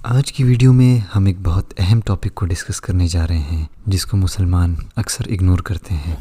آج کی ویڈیو میں ہم ایک بہت اہم ٹاپک کو ڈسکس کرنے جا رہے ہیں جس کو مسلمان اکثر اگنور کرتے ہیں۔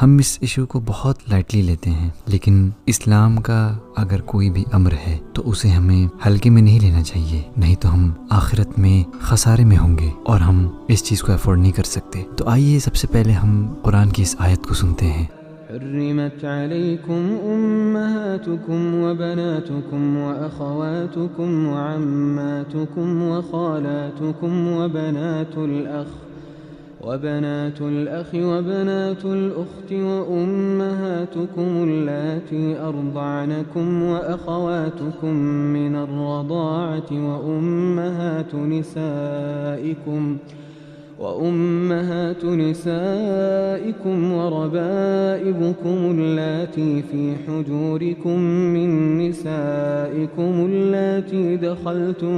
ہم اس ایشو کو بہت لائٹلی لیتے ہیں، لیکن اسلام کا اگر کوئی بھی امر ہے تو اسے ہمیں ہلکے میں نہیں لینا چاہیے، نہیں تو ہم آخرت میں خسارے میں ہوں گے اور ہم اس چیز کو افورڈ نہیں کر سکتے۔ تو آئیے سب سے پہلے ہم قرآن کی اس آیت کو سنتے ہیں۔ حرمت عليكم أمهاتكم وبناتكم وأخواتكم وعماتكم وخالاتكم وبنات الأخ وبنات الأخت وأمهاتكم اللاتي أرضعنكم وأخواتكم من الرضاعة وأمهات نسائكم وربائبكم اللاتي في حجوركم من نسائكم اللاتي دخلتم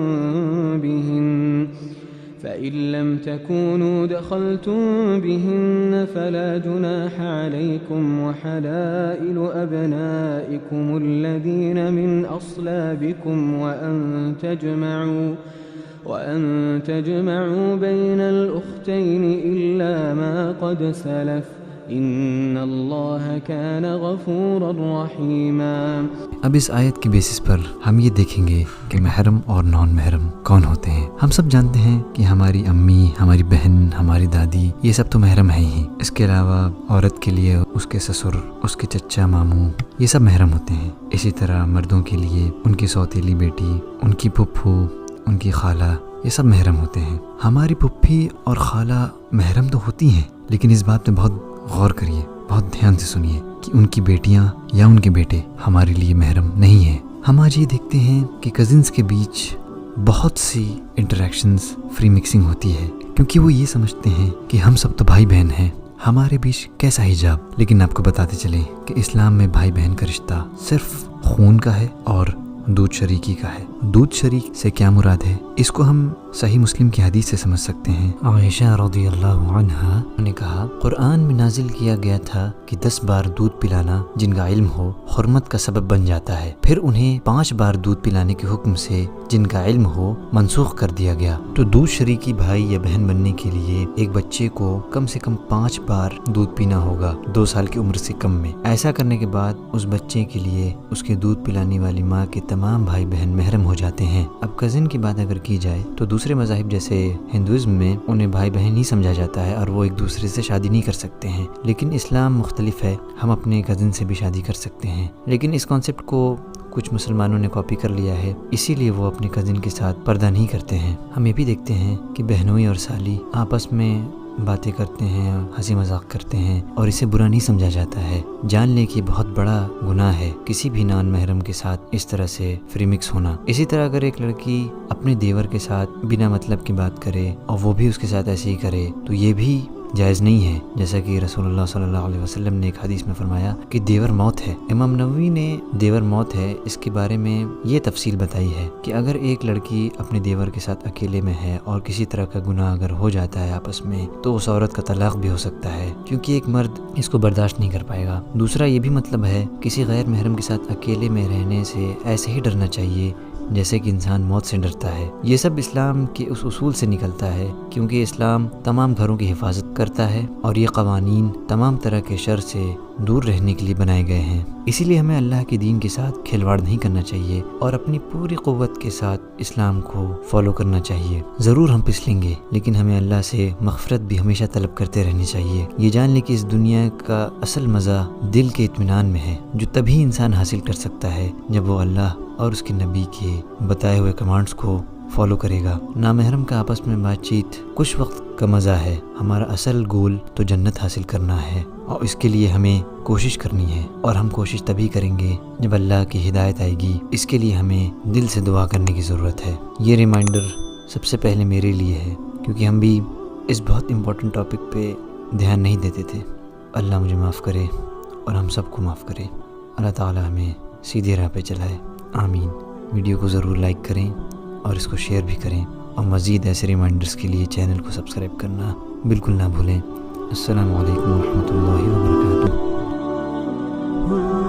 بهن فإن لم تكونوا دخلتم بهن فلا جناح عليكم وحلائل أبنائكم الذين من أصلابكم وأن تجمعوا بين الأختين إلا ما قد سلف إن الله كان غفورا رحيما۔ اب اس آیت کی بیسس پر ہم یہ دیکھیں گے کہ محرم اور نان محرم کون ہوتے ہیں۔ ہم سب جانتے ہیں کہ ہماری امی، ہماری بہن، ہماری دادی، یہ سب تو محرم ہیں ہی۔ اس کے علاوہ عورت کے لیے اس کے سسر، اس کے چچا، ماموں، یہ سب محرم ہوتے ہیں۔ اسی طرح مردوں کے لیے ان کی سوتیلی بیٹی، ان کی پھپھو، ان کی خالہ، یہ سب محرم ہوتے ہیں۔ ہماری پھپھی اور خالہ محرم تو ہوتی ہیں، لیکن اس بات پہ بہت غور کریے، بہت دھیان سے سنیے کہ ان کی بیٹیاں یا ان کے بیٹے ہمارے لیے محرم نہیں ہیں۔ ہم آج یہ دیکھتے ہیں کہ کزنز کے بیچ بہت سی انٹریکشنز، فری مکسنگ ہوتی ہے، کیونکہ وہ یہ سمجھتے ہیں کہ ہم سب تو بھائی بہن ہیں، ہمارے بیچ کیسا حجاب۔ لیکن آپ کو بتاتے چلیں کہ اسلام میں بھائی بہن کا رشتہ صرف خون کا ہے اور دودھ شریکی کا ہے۔ دودھ شریک سے کیا مراد ہے؟ اس کو ہم صحیح مسلم کی حدیث سے سمجھ سکتے ہیں۔ عائشہ رضی اللہ عنہا نے کہا، قرآن میں نازل کیا گیا تھا کہ 10 بار دودھ پلانا جن کا علم ہو حرمت کا سبب بن جاتا ہے، پھر انہیں 5 بار دودھ پلانے کے حکم سے جن کا علم ہو منسوخ کر دیا گیا۔ تو دودھ شریکی بھائی یا بہن بننے کے لیے ایک بچے کو کم سے کم 5 بار دودھ پینا ہوگا 2 سال کی عمر سے کم میں۔ ایسا کرنے کے بعد اس بچے کے لیے اس کے دودھ پلانے والی ماں کے تمام بھائی بہن محرم ہو جاتے ہیں۔ اب کزن کی بات اگر کی جائے تو دوسرے مذاہب جیسے ہندوازم میں انہیں بھائی بہن ہی سمجھا جاتا ہے اور وہ ایک دوسرے سے شادی نہیں کر سکتے ہیں، لیکن اسلام مختلف ہے، ہم اپنے کزن سے بھی شادی کر سکتے ہیں۔ لیکن اس کانسیپٹ کو کچھ مسلمانوں نے کاپی کر لیا ہے، اسی لیے وہ اپنے کزن کے ساتھ پردہ نہیں کرتے ہیں۔ ہم یہ بھی دیکھتے ہیں کہ بہنوئی اور سالی آپس میں باتیں کرتے ہیں، ہنسی مذاق کرتے ہیں اور اسے برا نہیں سمجھا جاتا ہے۔ جان لیں کہ بہت بڑا گناہ ہے کسی بھی نان محرم کے ساتھ اس طرح سے فری مکس ہونا۔ اسی طرح اگر ایک لڑکی اپنے دیور کے ساتھ بنا مطلب کی بات کرے اور وہ بھی اس کے ساتھ ایسے ہی کرے تو یہ بھی جائز نہیں ہے، جیسا کہ رسول اللہ صلی اللہ علیہ وسلم نے ایک حدیث میں فرمایا کہ دیور موت ہے۔ امام نووی نے دیور موت ہے اس کے بارے میں یہ تفصیل بتائی ہے کہ اگر ایک لڑکی اپنے دیور کے ساتھ اکیلے میں ہے اور کسی طرح کا گناہ اگر ہو جاتا ہے آپس میں تو اس عورت کا طلاق بھی ہو سکتا ہے، کیونکہ ایک مرد اس کو برداشت نہیں کر پائے گا۔ دوسرا یہ بھی مطلب ہے کسی غیر محرم کے ساتھ اکیلے میں رہنے سے ایسے ہی ڈرنا چاہیے جیسے کہ انسان موت سے ڈرتا ہے۔ یہ سب اسلام کے اس اصول سے نکلتا ہے، کیونکہ اسلام تمام گھروں کی حفاظت کرتا ہے اور یہ قوانین تمام طرح کے شر سے دور رہنے کے لیے بنائے گئے ہیں۔ اسی لیے ہمیں اللہ کے دین کے ساتھ کھلواڑ نہیں کرنا چاہیے اور اپنی پوری قوت کے ساتھ اسلام کو فالو کرنا چاہیے۔ ضرور ہم پھسلیں گے، لیکن ہمیں اللہ سے مغفرت بھی ہمیشہ طلب کرتے رہنی چاہیے۔ یہ جان لیں کہ اس دنیا کا اصل مزہ دل کے اطمینان میں ہے، جو تبھی انسان حاصل کر سکتا ہے جب وہ اللہ اور اس کے نبی کے بتائے ہوئے کمانڈز کو فالو کرے گا۔ نامحرم کا آپس میں بات چیت کچھ وقت کا مزہ ہے، ہمارا اصل گول تو جنت حاصل کرنا ہے اور اس کے لیے ہمیں کوشش کرنی ہے، اور ہم کوشش تبھی کریں گے جب اللہ کی ہدایت آئے گی۔ اس کے لیے ہمیں دل سے دعا کرنے کی ضرورت ہے۔ یہ ریمائنڈر سب سے پہلے میرے لیے ہے، کیونکہ ہم بھی اس بہت امپورٹنٹ ٹاپک پہ دھیان نہیں دیتے تھے۔ اللہ مجھے معاف کرے اور ہم سب کو معاف کرے۔ اللہ تعالی ہمیں سیدھی راہ پہ چلائے، آمین۔ ویڈیو کو ضرور لائک کریں اور اس کو شیئر بھی کریں، اور مزید ایسے ریمائنڈرز کے لیے چینل کو سبسکرائب کرنا بالکل نہ بھولیں۔ السلام علیکم ورحمۃ اللہ وبرکاتہ۔ ہو